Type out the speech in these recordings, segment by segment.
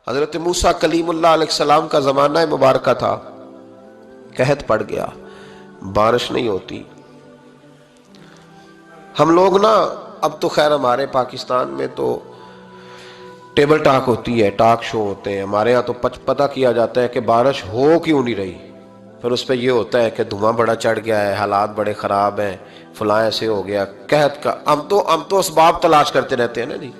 حضرت موسیٰ کلیم اللہ علیہ السلام کا زمانہ مبارکہ تھا، قحط پڑ گیا، بارش نہیں ہوتی۔ ہم لوگ نا اب تو خیر ہمارے پاکستان میں تو ٹیبل ٹاک ہوتی ہے، ٹاک شو ہوتے ہیں، ہمارے ہاں تو پتہ کیا جاتا ہے کہ بارش ہو کیوں نہیں رہی، پھر اس پہ یہ ہوتا ہے کہ دھواں بڑا چڑھ گیا ہے، حالات بڑے خراب ہیں، فلاں ایسے ہو گیا قحط کا۔ ہم تو اسباب تلاش کرتے رہتے ہیں نا جی،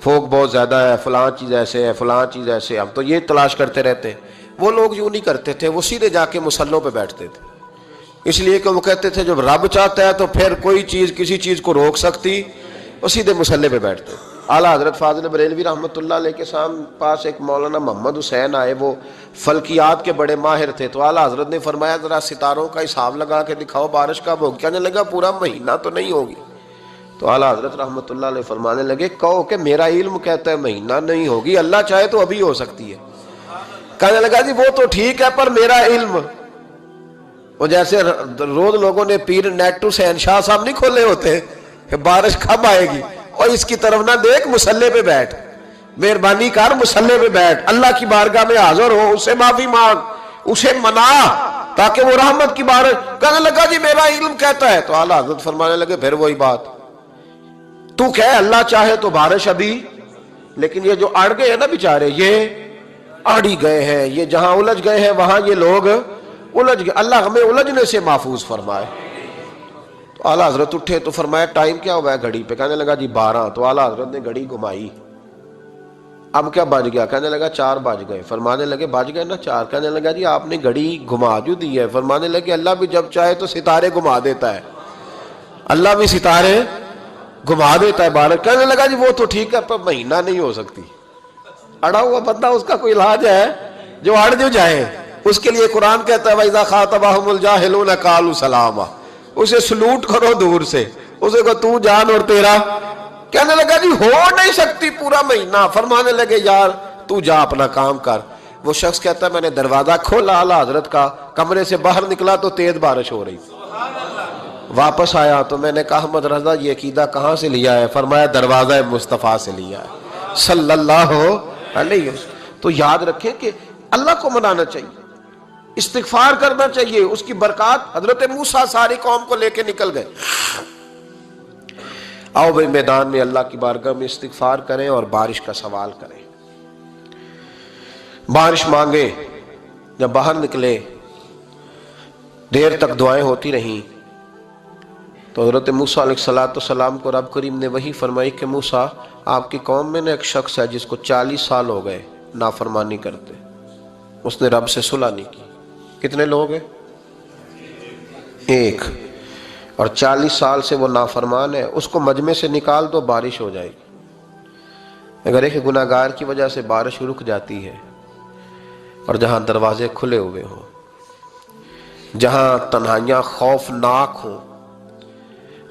فوق بہت زیادہ ہے، فلاں چیز ایسے ہے، فلاں چیز ایسے ہے، ہم تو یہ تلاش کرتے رہتے ہیں۔ وہ لوگ یوں نہیں کرتے تھے، وہ سیدھے جا کے مصلوں پہ بیٹھتے تھے، اس لیے کہ وہ کہتے تھے جب رب چاہتا ہے تو پھر کوئی چیز کسی چیز کو روک سکتی، وہ سیدھے مصلے پہ بیٹھتے۔ اعلیٰ حضرت فاضل بریلوی رحمۃ اللہ علیہ کے پاس ایک مولانا محمد حسین آئے، وہ فلکیات کے بڑے ماہر تھے، تو اعلیٰ حضرت نے فرمایا ذرا ستاروں کا حساب لگا کے دکھاؤ بارش کب ہوگی۔ کہنے لگا پورا مہینہ تو نہیں ہوگی۔ تو اعلیٰ حضرت رحمۃ اللہ علیہ فرمانے لگے کہو کہ میرا علم کہتا ہے مہینہ نہیں ہوگی، اللہ چاہے تو ابھی ہو سکتی ہے۔ کہنے لگا جی وہ تو ٹھیک ہے پر میرا علم، وہ جیسے روز لوگوں نے پیر نیٹو شہنشاہ صاحب نہیں کھولے ہوتے کہ بارش کب آئے گی، اور اس کی طرف نہ دیکھ، مصلے پہ بیٹھ، مہربانی کر مصلے پہ بیٹھ، اللہ کی بارگاہ میں حاضر ہو، اسے معافی مانگ، اسے منا تاکہ وہ رحمت کی بارش۔ کہنے لگا جی میرا علم کہتا ہے۔ تو اعلیٰ حضرت فرمانے لگے پھر وہی بات، تو کہے اللہ چاہے تو بارش ابھی، لیکن یہ جو اڑ گئے ہیں نا بیچارے، یہ اڑ ہی گئے ہیں، یہ جہاں الجھ گئے ہیں وہاں یہ لوگ الجھ گئے، اللہ ہمیں الجھنے سے محفوظ فرمائے۔ تو اعلیٰ حضرت اٹھے تو فرمایا ٹائم کیا ہوا ہے گھڑی پہ؟ کہنے لگا جی 12۔ تو اعلیٰ حضرت نے گھڑی گھمائی، اب کیا بج گیا؟ کہنے لگا 4 بج گئے۔ فرمانے لگے بج گئے نا 4۔ کہنے لگا جی آپ نے گھڑی گھما جو دی ہے۔ فرمانے لگے اللہ بھی جب چاہے تو ستارے گھما دیتا ہے، اللہ بھی ستارے گھما دیتا ہے بارش۔ کہنے لگا جی وہ تو ٹھیک ہے پر مہینہ نہیں ہو سکتی۔ اڑا ہوا بندہ، اس کا کوئی علاج ہے جو اڑ جو جائے، اس کے لیے قرآن کہتا ہے وَإِذَا خَاطَبَهُمُ الْجَاهِلُونَ قَالُوا سَلَامًا، اسے سلوٹ کرو دور سے، اسے کو تو جان اور تیرا۔ کہنے لگا جی ہو نہیں سکتی پورا مہینہ۔ فرمانے لگے یار تو جا اپنا کام کر۔ وہ شخص کہتا ہے میں نے دروازہ کھولا اعلیٰ حضرت کا، کمرے سے باہر نکلا تو تیز بارش ہو رہی، واپس آیا تو میں نے کہا احمد رضا یہ عقیدہ کہاں سے لیا ہے؟ فرمایا دروازہ مصطفیٰ سے لیا ہے صلی اللہ علیہ وسلم۔ تو یاد رکھیں کہ اللہ کو منانا چاہیے، استغفار کرنا چاہیے، اس کی برکات۔ حضرت موسیٰ ساری قوم کو لے کے نکل گئے۔ آؤ بھائی میدان میں اللہ کی بارگاہ میں استغفار کریں اور بارش کا سوال کریں، بارش مانگے۔ جب باہر نکلے دیر تک دعائیں ہوتی رہیں تو حضرت موسیٰ علیہ السلام کو رب کریم نے وحی فرمائی کہ موسیٰ آپ کی قوم میں نے ایک شخص ہے جس کو 40 سال ہو گئے نافرمانی کرتے، اس نے رب سے صلح نہیں کی۔ کتنے لوگ ہیں؟ ایک، اور 40 سال سے وہ نافرمان ہے، اس کو مجمع سے نکال دو بارش ہو جائے گی۔ اگر ایک گناہگار کی وجہ سے بارش رک جاتی ہے، اور جہاں دروازے کھلے ہوئے ہوں، جہاں تنہائیاں خوفناک ہوں،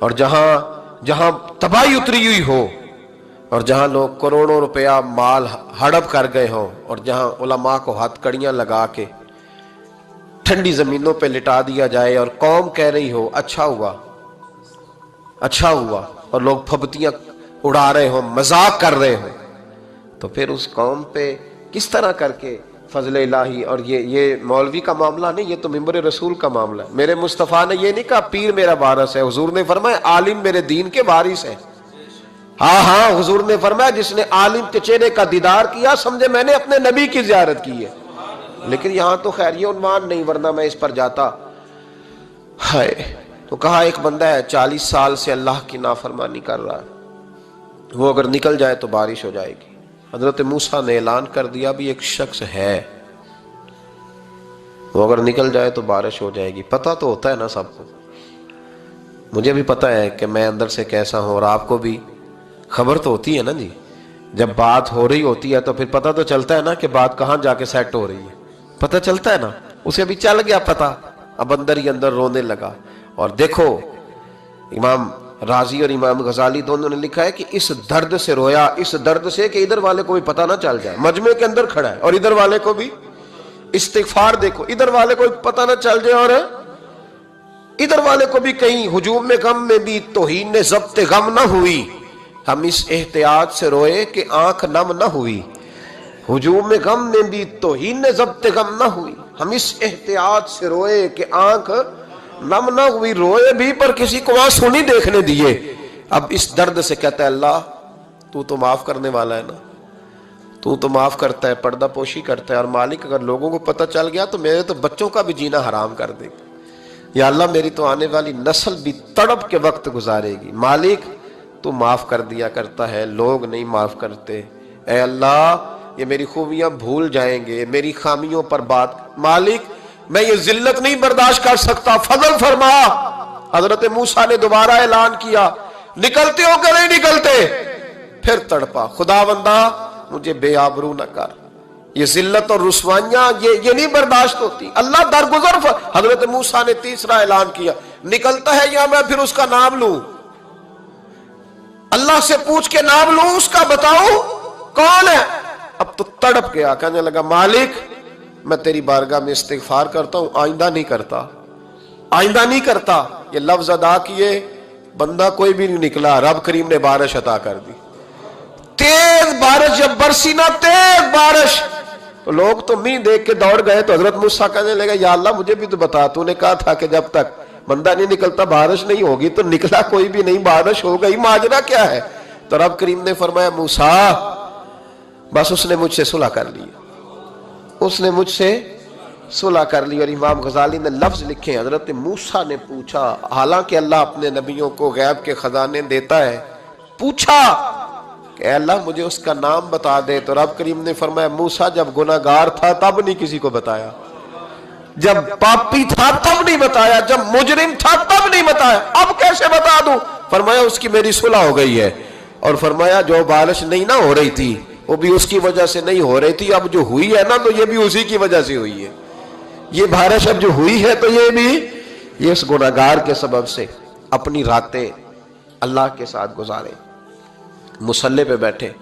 اور جہاں تباہی اتری ہوئی ہو، اور جہاں لوگ کروڑوں روپیہ مال ہڑپ کر گئے ہوں، اور جہاں علماء کو ہاتھ کڑیاں لگا کے ٹھنڈی زمینوں پہ لٹا دیا جائے اور قوم کہہ رہی ہو اچھا ہوا اچھا ہوا، اور لوگ پھبتیاں اڑا رہے ہوں، مذاق کر رہے ہوں، تو پھر اس قوم پہ کس طرح کر کے فضل الہی۔ اور یہ مولوی کا معاملہ نہیں، یہ تو منبر رسول کا معاملہ ہے۔ میرے مصطفیٰ نے یہ نہیں کہا پیر میرا وارث ہے، حضور نے فرمایا عالم میرے دین کے وارث ہے۔ ہاں حضور نے فرمایا جس نے عالم کے چہرے کا دیدار کیا سمجھے میں نے اپنے نبی کی زیارت کی ہے۔ لیکن یہاں تو خیر یہ عنوان نہیں، ورنہ میں اس پر جاتا ہے۔ تو کہا ایک بندہ ہے 40 سال سے اللہ کی نافرمانی کر رہا ہے، وہ اگر نکل جائے تو بارش ہو جائے گی۔ حضرت موسیٰ نے اعلان کر دیا بھی ایک شخص ہے، وہ اگر نکل جائے تو بارش ہو جائے گی۔ پتہ تو ہوتا ہے نا سب کو، مجھے بھی پتہ ہے کہ میں اندر سے کیسا ہوں، اور آپ کو بھی خبر تو ہوتی ہے نا جی۔ جب بات ہو رہی ہوتی ہے تو پھر پتہ تو چلتا ہے نا کہ بات کہاں جا کے سیٹ ہو رہی ہے، پتہ چلتا ہے نا۔ اسے بھی چل گیا پتہ، اب اندر ہی اندر رونے لگا۔ اور دیکھو امام رازی اور امام غزالی دونوں نے لکھا ہے کہ اس درد سے رویا، اس درد سے کہ ادھر والے کو بھی پتہ نہ چل جائے، مجمع کے اندر کھڑا ہے اور ادھر والے کو بھی استغفار، دیکھو ادھر والے کو پتہ نہ چل جائے اور ادھر والے کو بھی کہیں ہجوم میں غم میں بھی توہین نے ضبط غم نہ ہوئی۔ ہم اس احتیاط سے روئے کہ آنکھ نم نہ ہوئی، ہجوم غم نے دی توہین ضبط غم نہ ہوئی. ہم اس احتیاط سے روئے کہ آنکھ نم نہ ہوئی. روئے بھی پر کسی کو آنسو نہیں دیکھنے دیے. اب اس درد سے کہتا ہے اللہ تو تو معاف کرنے والا ہے نا, تو تو معاف کرتا ہے, پردہ پوشی کرتا ہے. اور مالک اگر لوگوں کو پتہ چل گیا تو میرے تو بچوں کا بھی جینا حرام کر دے گا. یا اللہ میری تو آنے والی نسل بھی تڑپ کے وقت گزارے گی. مالک تو معاف کر دیا کرتا ہے, لوگ نہیں معاف کرتے. اے اللہ یہ میری خوبیاں بھول جائیں گے, میری خامیوں پر بات. مالک میں یہ ذلت نہیں برداشت کر سکتا, فضل فرما. حضرت موسیٰ نے دوبارہ اعلان کیا نکلتے ہو کہ نہیں نکلتے؟ پھر تڑپا خداوندا مجھے بے آبرو نہ کر. یہ ذلت اور رسوائیاں یہ نہیں برداشت ہوتی. اللہ درگزر. حضرت موسیٰ نے تیسرا اعلان کیا نکلتا ہے یا میں پھر اس کا نام لوں؟ اللہ سے پوچھ کے نام لوں اس کا, بتاؤ کون ہے؟ اب تو تڑپ گیا, کہنے لگا مالک میں تیری بارگاہ میں استغفار کرتا ہوں, آئندہ نہیں کرتا, آئندہ نہیں کرتا. یہ لفظ ادا کیے, بندہ کوئی بھی نہیں نکلا. رب کریم نے بارش عطا کر دی, تیز بارش. جب برسی نا تیز بارش تو لوگ تو می دیکھ کے دوڑ گئے. تو حضرت موسیٰ کہنے لگا یا اللہ مجھے بھی تو بتا, تو نے کہا تھا کہ جب تک بندہ نہیں نکلتا بارش نہیں ہوگی. تو نکلا کوئی بھی نہیں, بارش ہو گئی, ماجرا کیا ہے؟ تو رب کریم نے فرمایا موسیٰ بس اس نے مجھ سے صلح کر لی, اس نے مجھ سے صلح کر لی. اور امام غزالی نے لفظ لکھے حضرت موسیٰ نے پوچھا, حالانکہ اللہ اپنے نبیوں کو غیب کے خزانے دیتا ہے, پوچھا کہ اے اللہ مجھے اس کا نام بتا دے. تو رب کریم نے فرمایا موسیٰ جب گناہ گار تھا تب نہیں کسی کو بتایا, جب پاپی تھا تب نہیں بتایا, جب مجرم تھا تب نہیں بتایا, اب کیسے بتا دوں؟ فرمایا اس کی میری صلح ہو گئی ہے. اور فرمایا جو بارش نہیں نہ ہو رہی تھی وہ بھی اس کی وجہ سے نہیں ہو رہی تھی, اب جو ہوئی ہے نا تو یہ بھی اسی کی وجہ سے ہوئی ہے. یہ بارش اب جو ہوئی ہے تو یہ بھی یہ اس گناہ گار کے سبب سے. اپنی راتیں اللہ کے ساتھ گزارے, مصلی پہ بیٹھے.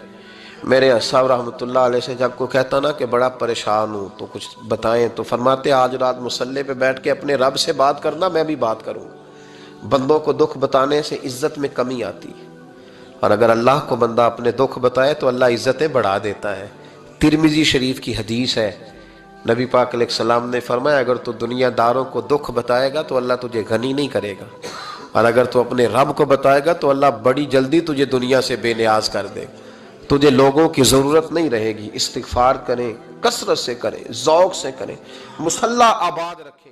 میرے صاحب رحمۃ اللہ علیہ سے جب کوئی کہتا نا کہ بڑا پریشان ہوں تو کچھ بتائیں, تو فرماتے آج رات مصلی پہ بیٹھ کے اپنے رب سے بات کرنا, میں بھی بات کروں. بندوں کو دکھ بتانے سے عزت میں کمی آتی ہے, اور اگر اللہ کو بندہ اپنے دکھ بتائے تو اللہ عزتیں بڑھا دیتا ہے. ترمذی شریف کی حدیث ہے, نبی پاک علیہ السلام نے فرمایا اگر تو دنیا داروں کو دکھ بتائے گا تو اللہ تجھے غنی نہیں کرے گا, اور اگر تو اپنے رب کو بتائے گا تو اللہ بڑی جلدی تجھے دنیا سے بے نیاز کر دے. تجھے لوگوں کی ضرورت نہیں رہے گی. استغفار کریں, کثرت سے کریں, ذوق سے کریں, مصلی آباد رکھیں.